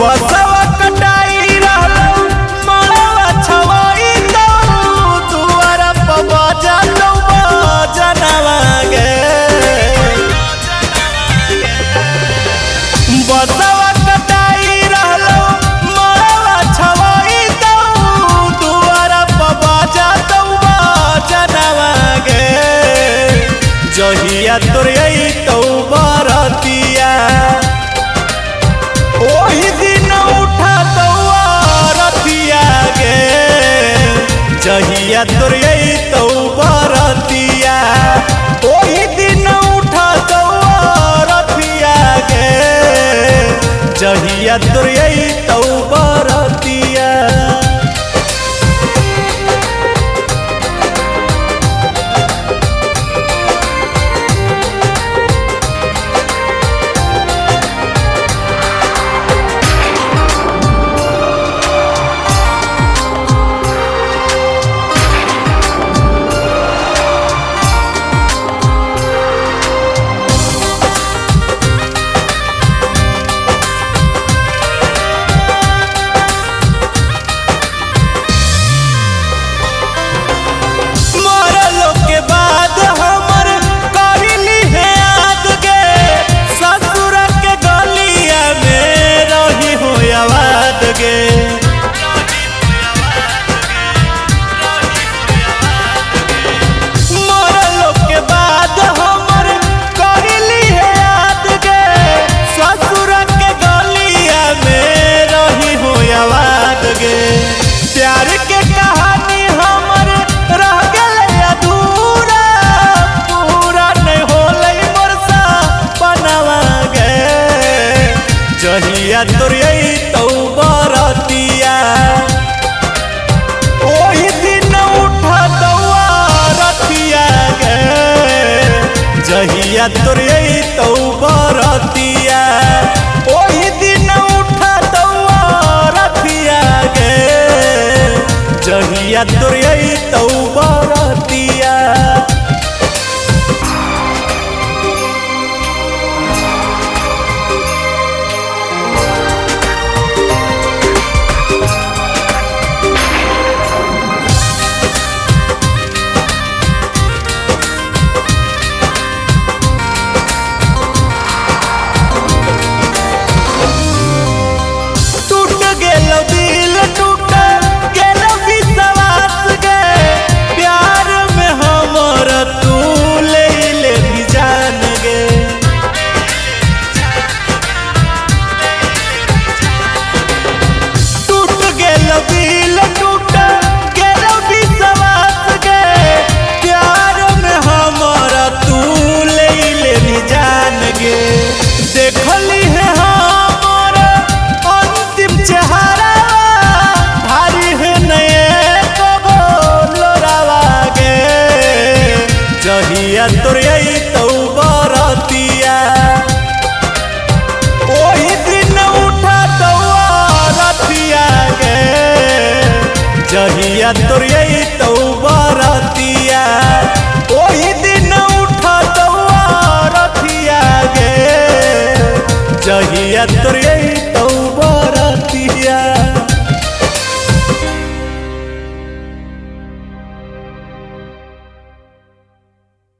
बसवा कटाई रहलो मड़वा छवाई तो दुआरा पर बजा तो बजनवा गे। बसवा कटाई रहलो मड़वा छवाई तो दुआरा पर बजा तो बजनवा गे। जहिया तोर तो बरतिया ओही दिन उठा तो रतिया गे। जहिया तोर तो बरतिया ओही दिन उठा तो रतिया गे। जहिया तोर तो बरतिया प्यार के कहानी हमर रह गए अधूरा पूरा नहीं होले मोर सपनवा गे। जहिया तोर तो बरतिया ओही दिन उठा तो रतिया गे। जहिया तोर तो बरतिया ओही दिन उठा तो रतिया गे। जहिया तोर तो बरतिया देखली है हमर अंतिम चेहरा भारी है नए कबो लोरावा गे। जहिया तोर तो बरतिया ओही दिन उठा तो रतिया गे। जहिया तोर तो बरतिया ओही दिन उठा तो रतिया गे। जहिया तोर